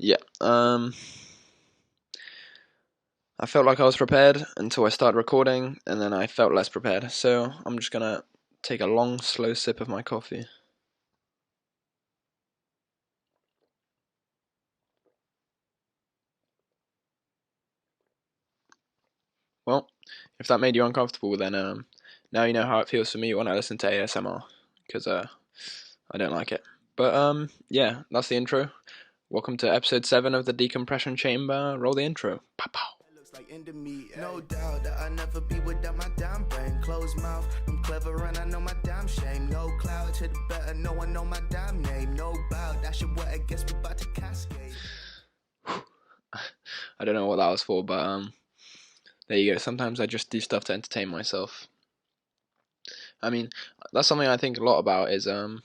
Yeah. I felt like I was prepared until I started recording, and then I felt less prepared. So I'm just gonna take a long, slow sip of my coffee. Well, if that made you uncomfortable, then now you know how it feels for me when I listen to ASMR, because I don't like it. But yeah, that's the intro. Welcome to episode 7 of the Decompression Chamber. Roll the intro. Pow pow. Looks like into me, no doubt that I never be without my damn brain. Closed mouth, I'm clever and I know my damn shame. No cloud to the better, no one know my damn name. No bow, that's your what I guess we about to cascade. I don't know what that was for, but there you go. Sometimes I just do stuff to entertain myself. I mean, that's something I think a lot about is the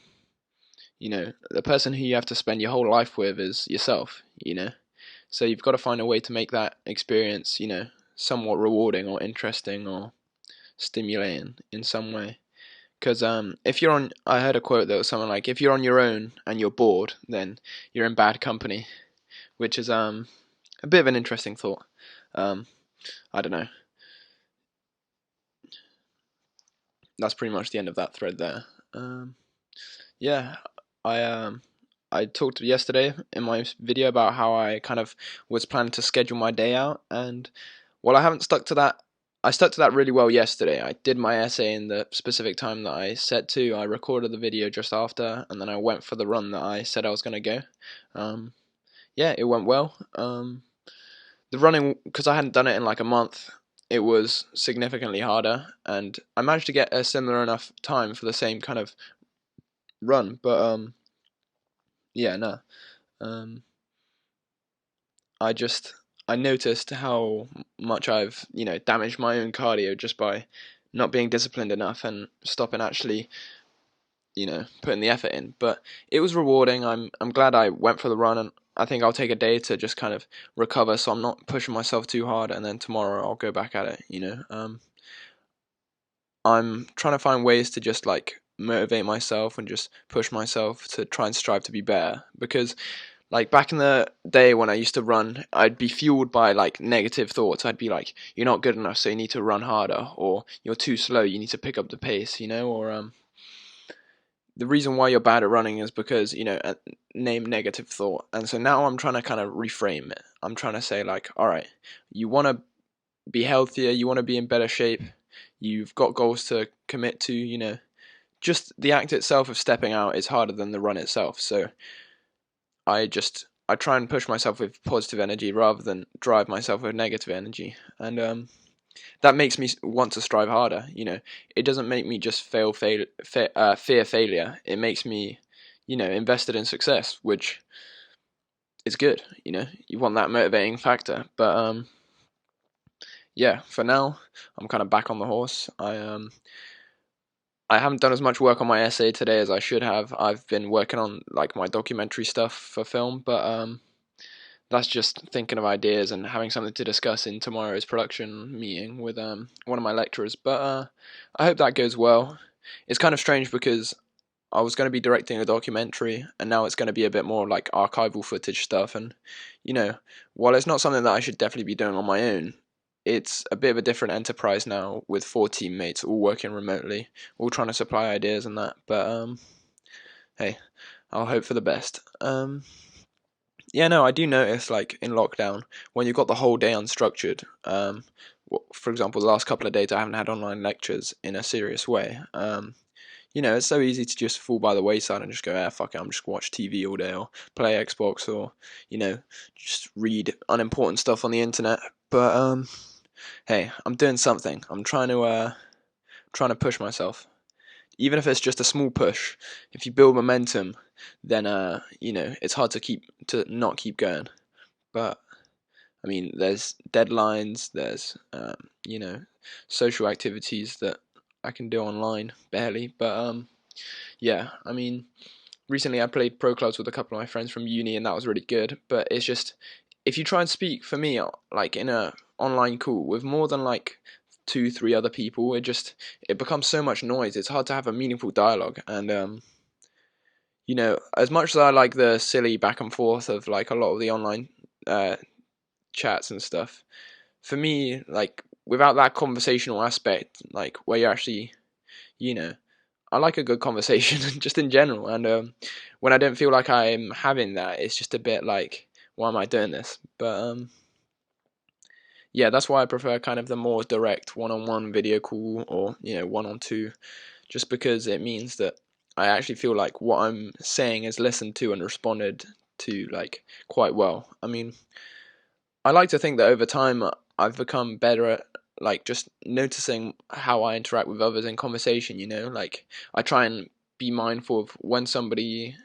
person who you have to spend your whole life with is yourself. So you've got to find a way to make that experience, somewhat rewarding or interesting or stimulating in some way. Because if you're on, I heard a quote that was something like, if you're on your own and you're bored, then you're in bad company, which is a bit of an interesting thought. Um, I don't know. That's pretty much the end of that thread there. Um, yeah, I I talked yesterday in my video about how I kind of was planning to schedule my day out, and while I haven't stuck to that, I stuck to that really well yesterday. I did my essay in the specific time that I set to. I recorded the video just after, and then I went for the run that I said I was going to go. Um, yeah, it went well. The running, because I hadn't done it in like a month, it was significantly harder, and I managed to get a similar enough time for the same kind of run. But yeah, no. Um, I just I noticed how much I've damaged my own cardio just by not being disciplined enough and stopping actually putting the effort in. But it was rewarding. I'm glad I went for the run, and I think I'll take a day to just kind of recover so I'm not pushing myself too hard, and then tomorrow I'll go back at it. I'm trying to find ways to just like motivate myself and just push myself to try and strive to be better, because like back in the day when I used to run, I'd be fueled by like negative thoughts. I'd be like, "You're not good enough, so you need to run harder," or "You're too slow, you need to pick up the pace," or the reason why you're bad at running is because name negative thought. And so now I'm trying to kind of reframe it. I'm trying to say like, all right, you want to be healthier, you want to be in better shape, you've got goals to commit to. Just the act itself of stepping out is harder than the run itself. So I try and push myself with positive energy rather than drive myself with negative energy, and that makes me want to strive harder. It doesn't make me just fear failure. It makes me, invested in success, which is good. You want that motivating factor, but yeah, for now, I'm kind of back on the horse. I haven't done as much work on my essay today as I should have. I've been working on like my documentary stuff for film, but that's just thinking of ideas and having something to discuss in tomorrow's production meeting with one of my lecturers. But I hope that goes well. It's kind of strange because I was going to be directing a documentary, and now it's going to be a bit more like archival footage stuff. And while it's not something that I should definitely be doing on my own, it's a bit of a different enterprise now with 4 teammates all working remotely, all trying to supply ideas and that. But hey, I'll hope for the best. Yeah, no, I do notice like in lockdown when you've got the whole day unstructured. For example, the last couple of days I haven't had online lectures in a serious way. It's so easy to just fall by the wayside and just go, ah, fuck it, I'm just watch TV all day or play Xbox or just read unimportant stuff on the internet. But hey, I'm doing something. I'm trying to push myself, even if it's just a small push. If you build momentum, then it's hard to not keep going. But I mean, there's deadlines, there's social activities that I can do online barely. But yeah, I mean, recently I played pro clubs with a couple of my friends from uni, and that was really good. But it's just if you try and speak for me like in a online call with more than like 2, 3 other people, it becomes so much noise. It's hard to have a meaningful dialogue, and as much as I like the silly back and forth of like a lot of the online uh, chats and stuff, for me, like without that conversational aspect, like where you actually, you know, I like a good conversation just in general. And when I don't feel like I'm having that, it's just a bit like, why am I doing this? But yeah, that's why I prefer kind of the more direct one-on-one video call, or one-on-two, just because it means that I actually feel like what I'm saying is listened to and responded to like quite well. I mean, I like to think that over time I've become better at like just noticing how I interact with others in conversation. Like I try and be mindful of when somebody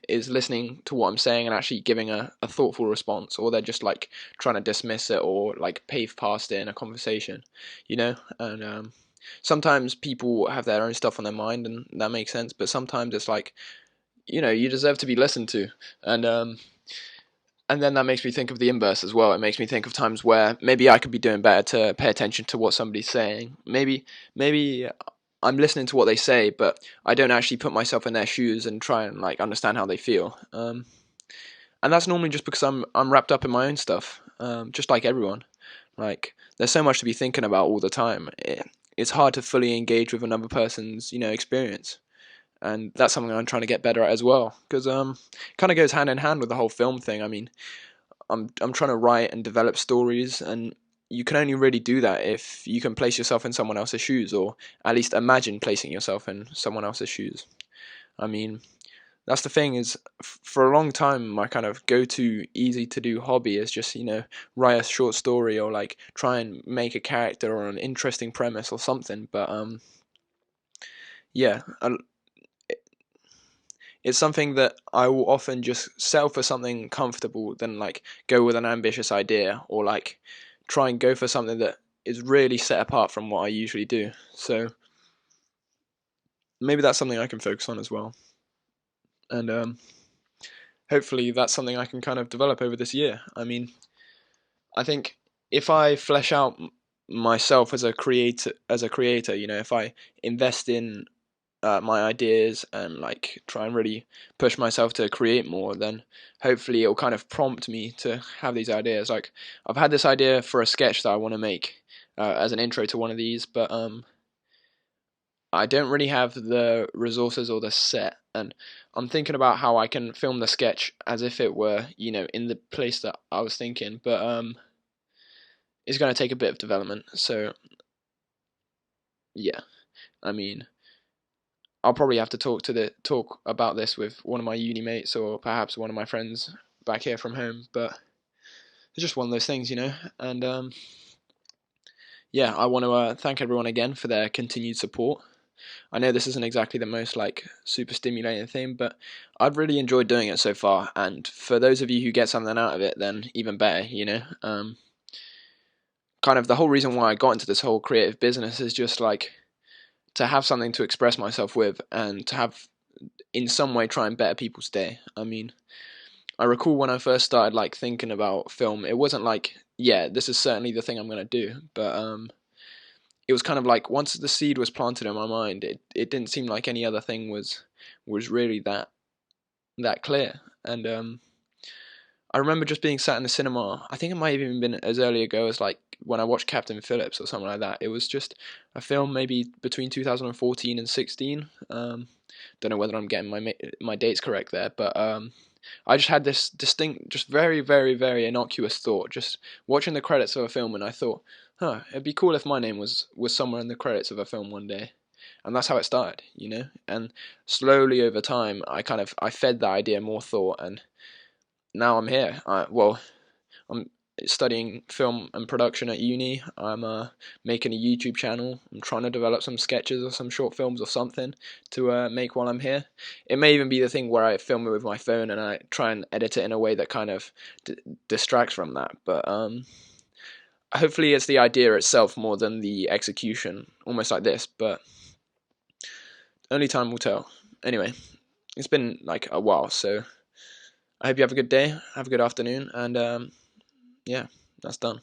is listening to what I'm saying and actually giving a thoughtful response, or they're just like trying to dismiss it or like pave past it in a conversation. And sometimes people have their own stuff on their mind, and that makes sense. But sometimes it's like, you deserve to be listened to, and then that makes me think of the inverse as well. It makes me think of times where maybe I could be doing better to pay attention to what somebody's saying. Maybe I'm listening to what they say, but I don't actually put myself in their shoes and try and like understand how they feel. And that's normally just because I'm wrapped up in my own stuff, just like everyone. Like there's so much to be thinking about all the time. It's hard to fully engage with another person's experience, and that's something I'm trying to get better at as well. Because kind of goes hand in hand with the whole film thing. I mean, I'm trying to write and develop stories, and you can only really do that if you can place yourself in someone else's shoes, or at least imagine placing yourself in someone else's shoes. I mean, that's the thing is, for a long time, my kind of go-to easy to do hobby is just write a short story, or like try and make a character or an interesting premise or something. But yeah, it's something that I will often just settle for something comfortable than like go with an ambitious idea, or like try and go for something that is really set apart from what I usually do. So maybe that's something I can focus on as well. And hopefully that's something I can kind of develop over this year. I mean, I think if I flesh out myself as a creator, if I invest in my ideas and like try and really push myself to create more, then hopefully it'll kind of prompt me to have these ideas. Like I've had this idea for a sketch that I want to make as an intro to one of these, but I don't really have the resources or the set, and I'm thinking about how I can film the sketch as if it were, in the place that I was thinking, but it's going to take a bit of development. So yeah, I mean, I'll probably have to talk about this with one of my uni mates, or perhaps one of my friends back here from home. But it's just one of those things. And yeah, I want to thank everyone again for their continued support. I know this isn't exactly the most like super stimulating thing, but I've really enjoyed doing it so far. And for those of you who get something out of it, then even better. Kind of the whole reason why I got into this whole creative business is just like to have something to express myself with, and to have in some way try and better people's day. I mean, I recall when I first started like thinking about film, it wasn't like, yeah, this is certainly the thing I'm gonna do, but it was kind of like once the seed was planted in my mind, it didn't seem like any other thing was really that clear. And I remember just being sat in the cinema. I think it might have even been as early ago as like when I watched Captain Phillips or something like that. It was just a film maybe between 2014 and 16. Don't know whether I'm getting my dates correct there, but I just had this distinct, just very, very, very innocuous thought, just watching the credits of a film, and I thought, it'd be cool if my name was somewhere in the credits of a film one day. And that's how it started. And slowly over time, I fed that idea more thought, and now I'm here. I'm studying film and production at uni. I'm making a YouTube channel. I'm trying to develop some sketches or some short films or something to make while I'm here. It may even be the thing where I film it with my phone and I try and edit it in a way that kind of distracts from that. But hopefully it's the idea itself more than the execution, almost like this. But only time will tell. Anyway, it's been like a while, so I hope you have a good day, have a good afternoon, and yeah, that's done.